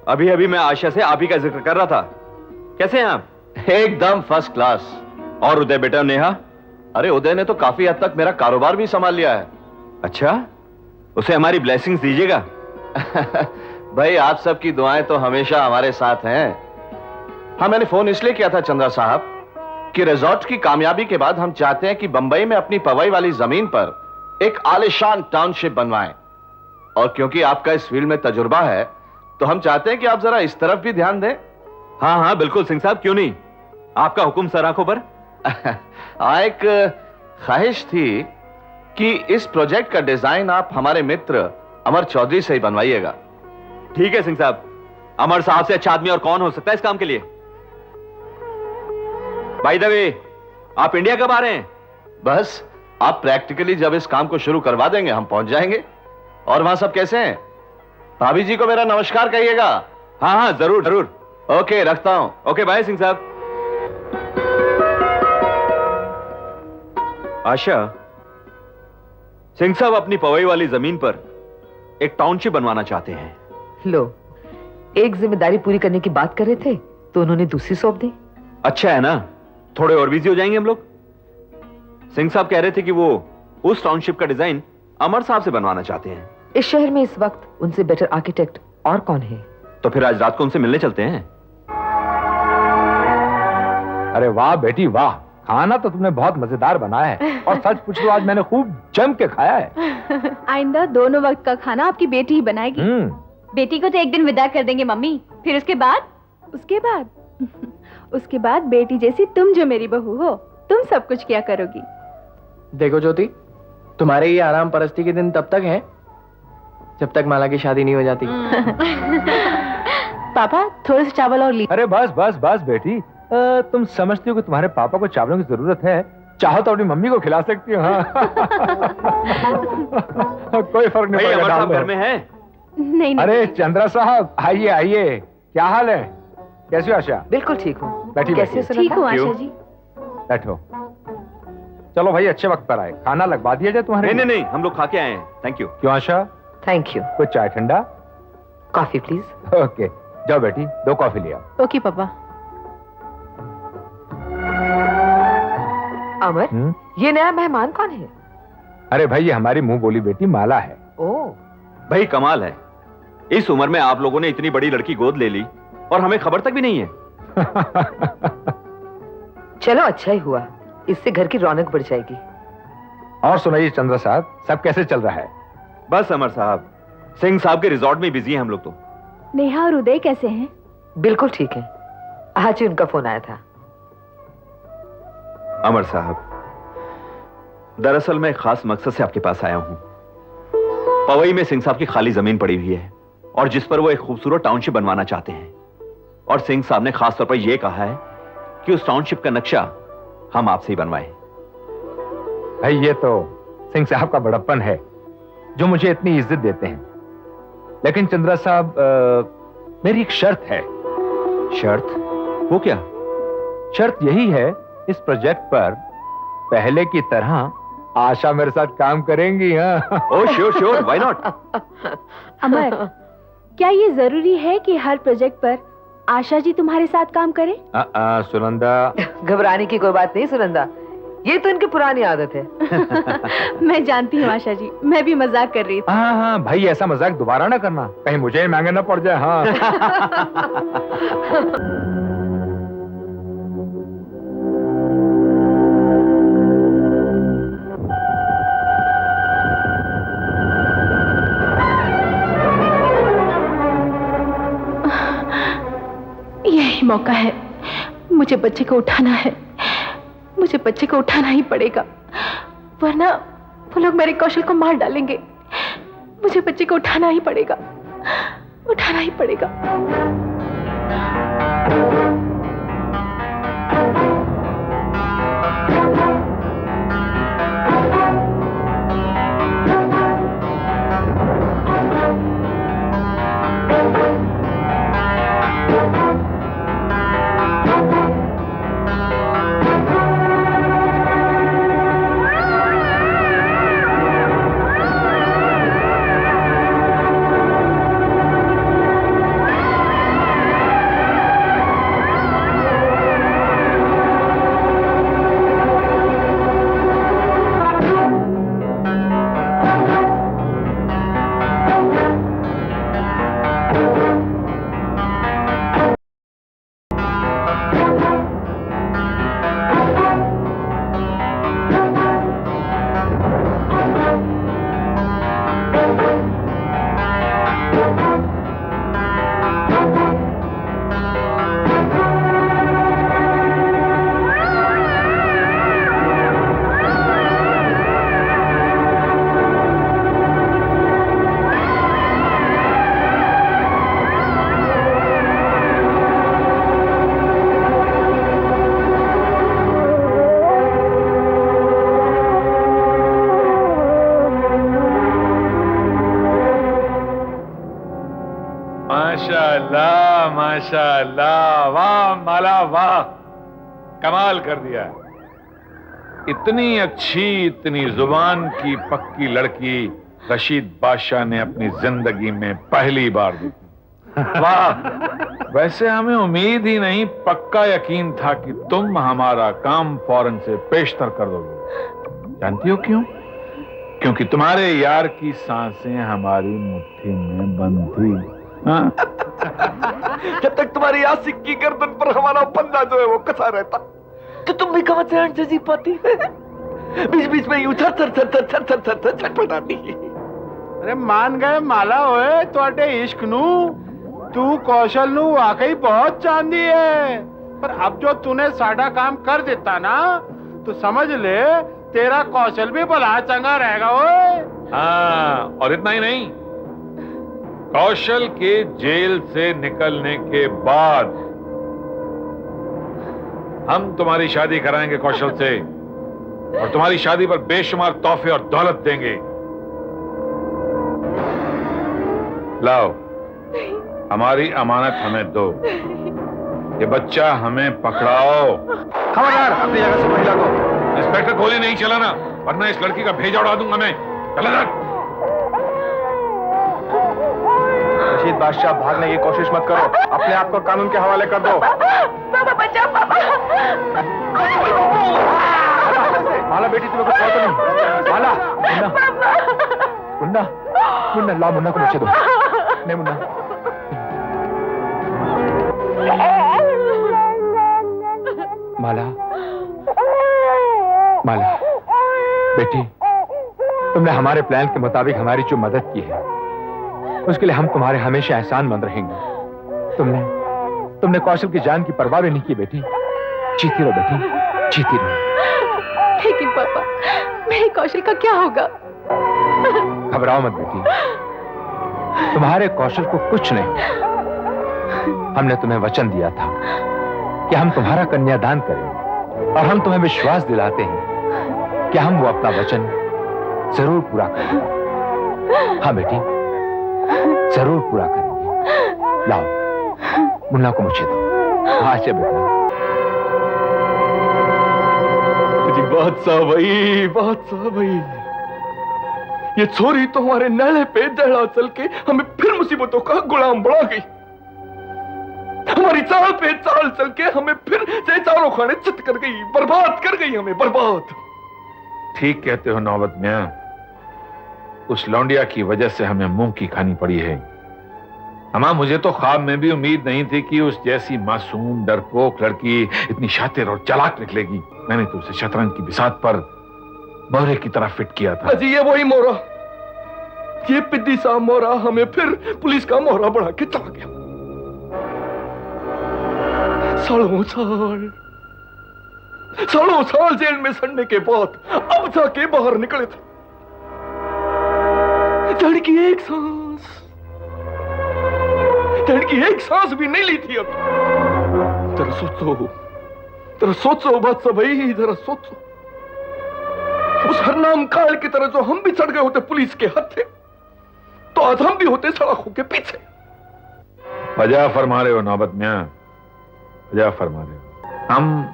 अभी अभी मैं आशा से आप ही का जिक्र कर रहा था। कैसे हैं आप? एकदम फर्स्ट क्लास। और उदय बेटा, नेहा? अरे उदय ने तो काफी हद तक मेरा कारोबार भी संभाल लिया है। अच्छा, उसे हमारी ब्लेसिंग्स दीजिएगा। भाई आप सबकी दुआएं तो हमेशा हमारे साथ हैं। हाँ, मैंने फोन इसलिए किया था चंद्रा साहब कि रिजॉर्ट की कामयाबी के बाद हम चाहते हैं कि बंबई में अपनी पवई वाली जमीन पर एक आलीशान टाउनशिप बनवाएं। और क्योंकि आपका इस फील्ड में तजुर्बा है तो हम चाहते हैं कि आप जरा इस तरफ भी ध्यान दें। हाँ हाँ बिल्कुल सिंह साहब, क्यों नहीं। आपका हुक्म सर आंखों पर। एक ख्वाहिश थी कि इस प्रोजेक्ट का डिजाइन आप हमारे मित्र अमर चौधरी से ही बनवाइएगा। ठीक है सिंह साहब, अमर साहब से अच्छा आदमी और कौन हो सकता है इस काम के लिए। बाय द वे, आप इंडिया कब आ रहे हैं? बस आप प्रैक्टिकली जब इस काम को शुरू करवा देंगे हम पहुंच जाएंगे। और वहां सब कैसे हैं? भाभी जी को मेरा नमस्कार कहिएगा। हाँ हाँ जरूर जरूर। ओके, रखता हूं। ओके बाय सिंह साहब। आशा, सिंह साहब अपनी पवई वाली जमीन पर एक टाउनशिप बनवाना चाहते हैं। लो, एक जिम्मेदारी पूरी करने की बात कर रहे थे तो उन्होंने दूसरी सौंप दी। अच्छा है ना, थोड़े और बिजी हो जाएंगे हम लोग। सिंह साहब कह रहे थे कि वो उस टाउनशिप का डिजाइन अमर साहब से बनवाना चाहते हैं। इस शहर में इस वक्त उनसे बेटर आर्किटेक्ट और कौन है? तो फिर आज रात को उनसे मिलने चलते हैं। अरे वाह बेटी वाह, खाना तो तुमने बहुत मजेदार बनाया है और सच पूछो आज मैंने खूब जम के खाया है। आइंदा दोनों वक्त का खाना आपकी बेटी ही बनाएगी। बेटी को तो एक दिन विदा कर देंगे मम्मी, फिर उसके बाद उसके बाद बेटी जैसी तुम जो मेरी बहू हो, तुम सब कुछ किया करोगी। देखो ज्योति, तुम्हारे ये आराम परस्ती के दिन तब तक हैं जब तक माला की शादी नहीं हो जाती। पापा थोड़े से चावल और ली। अरे बस बस बस बेटी, तुम समझती हो कि तुम्हारे पापा को चावलों की जरूरत है, चाहो तो अपनी मम्मी को खिला सकती हो। हाँ। कोई फर्क नहीं पड़ेगा। अमर साहब घर में है? नहीं। अरे चंद्रा साहब आइए आइए, क्या हाल है? कैसी हो आशा? बिल्कुल ठीक हूँ। बैठी कैसे बैठी। ठीक हूँ आशा जी। बैठो। चलो भाई अच्छे वक्त पर आए, खाना लगवा दिया जाए तुम्हारे? नहीं नहीं नहीं, हम लोग खा के आए हैं। Thank you. क्यों आशा? Thank you. कुछ चाय ठंडा? Coffee please. ओके, जाओ बेटी 2 कॉफी ले आओ। ओके पापा। अमर, ये नया मेहमान कौन है? अरे भाई ये हमारी मुंह बोली बेटी माला है। ओह भाई कमाल है, इस उम्र में आप लोगों ने इतनी बड़ी लड़की गोद ले ली और हमें खबर तक भी नहीं है। चलो अच्छा ही हुआ, इससे घर की रौनक बढ़ जाएगी। और सुनाइए चंद्रा साहब, सब कैसे चल रहा है? बस अमर साहब, सिंह साहब के रिजॉर्ट में बिजी हैं हम लोग तो। नेहा और उदय कैसे हैं? बिल्कुल ठीक है, आज ही उनका फोन आया था। अमर साहब, दरअसल मैं एक खास मकसद से आपके पास आया हूं। पवई में सिंह साहब की खाली जमीन पड़ी हुई है और जिस पर वो एक खूबसूरत टाउनशिप बनवाना चाहते हैं। और सिंह साहब ने खास तौर पर यह कहा है कि उस टाउनशिप का नक्शा हम आपसे ही बनवाएं। भाई ये तो सिंह साहब का बड़प्पन है जो मुझे इतनी इज्जत देते हैं। लेकिन चंद्रा साहब, मेरी एक शर्त है। शर्त? वो क्या? शर्त यही है, इस प्रोजेक्ट पर पहले की तरह आशा मेरे साथ काम करेंगी। हाँ। Oh sure sure, why not. Amar, क्या ये जरूरी है कि हर प्रोजेक्ट पर आशा जी तुम्हारे साथ काम करे? सुनंदा, घबराने की कोई बात नहीं सुनंदा, ये तो इनकी पुरानी आदत है। मैं जानती हूँ आशा जी, मैं भी मजाक कर रही थी। हाँ हाँ भाई, ऐसा मजाक दोबारा ना करना, कहीं मुझे ही महंगा ना पड़ जाए। हाँ। यही मौका है, मुझे बच्चे को उठाना है, मुझे बच्चे को उठाना ही पड़ेगा, वरना वो लोग मेरे कौशल को मार डालेंगे। मुझे बच्चे को उठाना ही पड़ेगा, उठाना ही पड़ेगा। माशाअल्लाह माशाअल्लाह, वाह माला वाह, कमाल कर दिया। इतनी अच्छी, इतनी जुबान की पक्की लड़की रशीद बादशाह ने अपनी जिंदगी में पहली बार देखी। वाह। वैसे हमें उम्मीद ही नहीं, पक्का यकीन था कि तुम हमारा काम फौरन से पेशतर कर दोगे। जानती हो क्यों? क्योंकि तुम्हारे यार की सांसें हमारी मुट्ठी में बंद थी। हाँ? जब तक तुम्हारी आशिक की गर्दन पर हमारा बंदा जो है वो कसा रहता, तो तुम भी कहाँ से हट जी पाती? बीच बीच में यूं थर थर थर थर थर थर थर थर छटपटाती। अरे मान गए माला होए तुहाडे इश्क नू, तू कौशल नू वाकई बहुत चांदी है, पर अब जो तूने साडा काम कर दिता ना, तो समझ ले तेरा कौशल भी भला चंगा रहेगा। ओए हाँ, और इतना ही नहीं, कौशल के जेल से निकलने के बाद हम तुम्हारी शादी कराएंगे कौशल से, और तुम्हारी शादी पर बेशुमार तोहफे और दौलत देंगे। लाओ, हमारी अमानत हमें दो, ये बच्चा हमें पकड़ाओ। खबरदार, अपनी जगह से महिला को। इंस्पेक्टर गोली नहीं चलाना, वरना इस लड़की का भेजा उड़ा दूंगा मैं। चला जा। रशीद बादशाह, भागने की कोशिश मत करो, अपने आप को कानून के हवाले कर दो। पापा बचाओ पापा। माला बेटी, तुम्हें कुछ तो नहीं? माला, मुन्ना, मुन्ना ला, मुन्ना को मुझे दो। नहीं मुन्ना। माला, माला बेटी, तुमने हमारे प्लान के मुताबिक हमारी जो मदद की है, उसके लिए हम तुम्हारे हमेशा एहसानमंद रहेंगे। तुमने कौशल की जान की परवाह भी नहीं की बेटी। जीती रहो बेटी, जीती रहो। लेकिन पापा, मेरे कौशल का क्या होगा? घबराओ मत बेटी, तुम्हारे कौशल को कुछ नहीं। हमने तुम्हें वचन दिया था कि हम तुम्हारा कन्यादान करेंगे, और हम तुम्हें विश्वास दिलाते हैं कि हम वो अपना वचन जरूर पूरा करेंगे। हाँ बेटी, जरूर पूरा करेंगे। लाओ, मुन्ना को मुझे दो। हाँ अच्छा बेटा। बादशाह भाई, बादशाह भाई, ये छोरी तो हमारे नाले पे दहड़ा चल के हमें फिर मुसीबतों का गुलाम बना गई। हमारी चाल पे चाल चल के हमें फिर से चारों खाने चित कर गई, बर्बाद कर गई, हमें बर्बाद। ठीक कहते हो नौबत मियां, उस लौंडिया की वजह से हमें मुंह की खानी पड़ी है। अम्मा, मुझे तो ख्वाब में भी उम्मीद नहीं थी कि उस जैसी मासूम डरपोक लड़की इतनी शातिर और चालाक निकलेगी। मैंने तो उसे शतरंज की बिसात पर मोहरे की तरह फिट किया था। अजी ये वही मोहरा, ये पिद्दी सा मोहरा हमें फिर पुलिस का मोहरा बढ़ा के चला गया। सालों साल जेल में सड़ने के बाद अब जाके बाहर निकले थे। धड़ की एक सांस भी नहीं ली थी अब। जरा सोचो बादशाह भाई, जरा सोचो। उस हरनाम काल की तरह जो हम भी चढ़ गए होते पुलिस के हत्थे, तो आज हम भी होते सड़कों के पीछे। वजह फरमा रहे हो नौबत मियां, वजह फरमा रहे हो। हम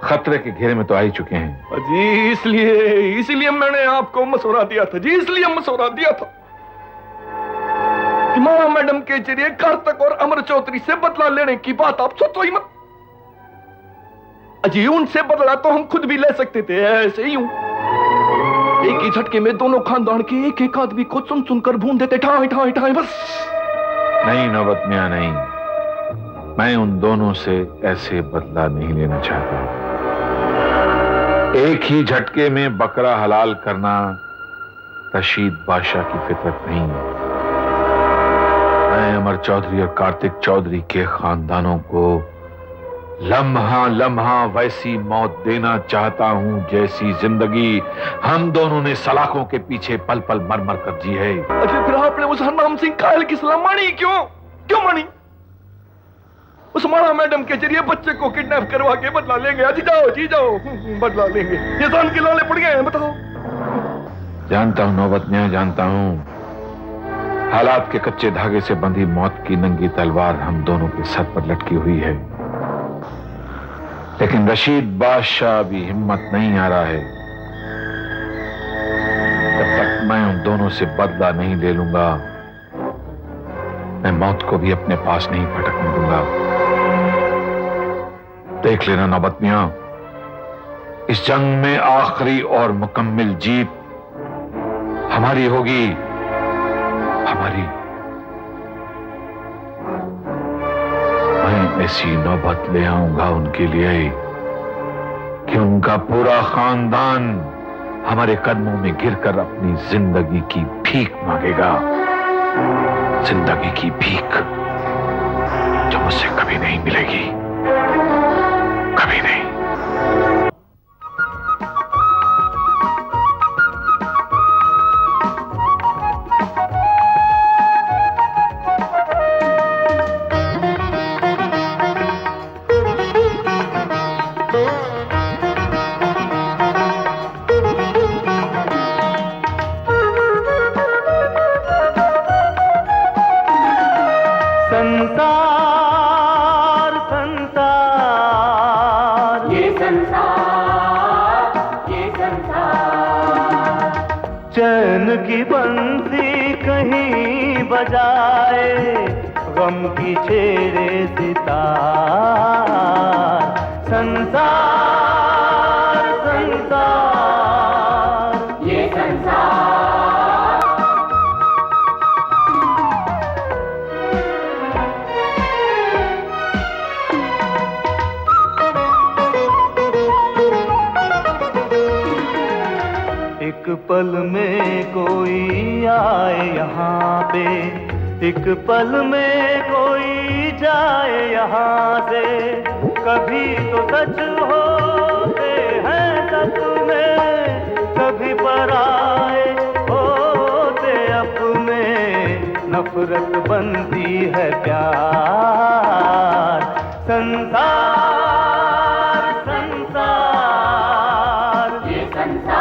खतरे के घेरे में तो आ ही चुके हैं। जी इसलिए मैंने आपको मशवरा दिया था जी, इसलिए मशवरा दिया था। माला मैडम के जरिए कार्तक और अमर चौधरी से बदला लेने की बात आप सोचो ही मत। अजी उनसे बदला तो हम खुद भी ले सकते थे, ऐसे ही हूं। एक ही झटके में दोनों खानदान के एक एक आदमी को सुन सुनकर भून देते, ठाए ठाए ठाए बस। नहीं नौबत मियां नहीं, मैं उन दोनों से ऐसे बदला नहीं लेना चाहता। एक ही झटके में बकरा हलाल करना रशीद बादशाह की फितरत नहीं है। मैं अमर चौधरी और कार्तिक चौधरी के खानदानों को लम्हा लम्हा वैसी मौत देना चाहता हूं जैसी जिंदगी हम दोनों ने सलाखों के पीछे पल पल मर मर कर जी है। अच्छा फिर आपने उस हरनाम सिंह कायल की सलाह मानी क्यों मानी? उस माला मैडम के जरिए बच्चे को किडनैप करवा के बदला लेंगे। अजी जाओ बदला लेंगे। ये जान के लाले पड़ गए हैं, बताओ। जानता हूं नौबत मियां, जानता हूं, हालात के कच्चे धागे से बंधी मौत की नंगी तलवार हम दोनों के सर पर लटकी हुई है, लेकिन रशीद बादशाह भी हिम्मत नहीं आ रहा है। जब तक मैं उन दोनों से बदला नहीं ले लूंगा, मैं मौत को भी अपने पास नहीं फटकने दूंगा। देख लेना नौबत मियां, इस जंग में आखिरी और मुकम्मल जीत हमारी होगी, हमारी। मैं ऐसी नौबत ले आऊंगा उनके लिए कि उनका पूरा खानदान हमारे कदमों में गिरकर अपनी जिंदगी की भीख मांगेगा, जिंदगी की भीख जो मुझसे कभी नहीं मिलेगी, कभी नहीं। संसार संसार ये संसार चैन की बंसी कहीं बजाए, गम की छेड़े सितार। संसार संसार ये संसार। एक पल में कोई आए यहाँ पे, एक पल में कोई जाए यहाँ से। कभी तो सच होते हैं सपने, कभी पराए होते अपने। नफरत बनती है प्यार। संसार संसार ये संसार।